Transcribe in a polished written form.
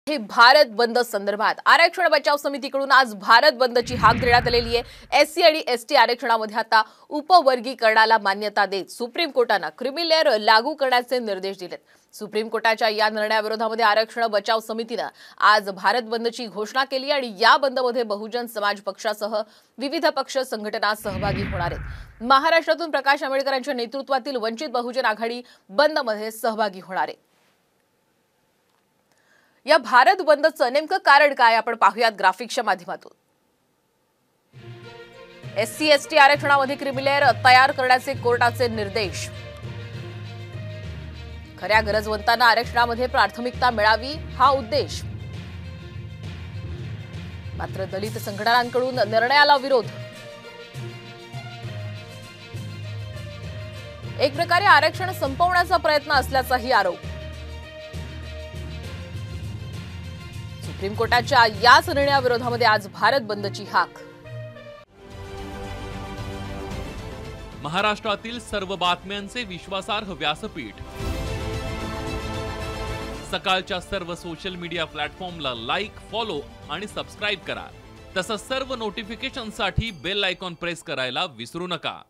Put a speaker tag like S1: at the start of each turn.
S1: हे भारत बंद संदर्भात आरक्षण बचाव समितीकडून आज भारत बंदची हाक देण्यात आलेली आहे। एससी आणि एसटी आरक्षणामध्ये आता उपवर्गीकरणाला मान्यता देत सुप्रीम कोर्टाने क्रिमी लेअर लागू करण्याचे निर्देश दिलेत। सुप्रीम कोर्टाच्या या निर्णयाविरोधामध्ये आरक्षण बचाव समितीने आज भारत बंदची घोषणा केली आणि या बंदमध्ये बहुजन समाज पक्षासह विविध पक्ष संघटना सहभागी होणार आहेत। महाराष्ट्रातून प्रकाश आंबेडकरांच्या नेतृत्वातील वंचित बहुजन आघाडी बंदमध्ये सहभागी होणार आहे। या भारत बंदचं नेमकं कारण काय आपण पाहूयात ग्राफिक्सच्या माध्यमातून। एससी एसटी आरक्षणामध्ये क्रिमी लेअर तयार करण्याचे कोर्टाचे निर्देश। खऱ्या गरजवंतांना आरक्षणामध्ये प्राथमिकता मिळावी हा उद्देश। मात्र दलित संघटनांकडून निर्णयाला विरोध। एक प्रकारे आरक्षण संपवण्याचा प्रयत्न असल्याचाही आरोप। सुप्रीम कोर्टाच्या याच निर्णयाविरोधामध्ये आज भारत बंदची हाक।
S2: महाराष्ट्रातील सर्व बातम्यांचे विश्वासार्ह व्यासपीठ सकाळच्या सर्व सोशल मीडिया प्लॅटफॉर्मला लाईक, फॉलो आणि सबस्क्राइब करा। तसंच सर्व नोटिफिकेशनसाठी बेल आयकॉन प्रेस करायला विसरू नका।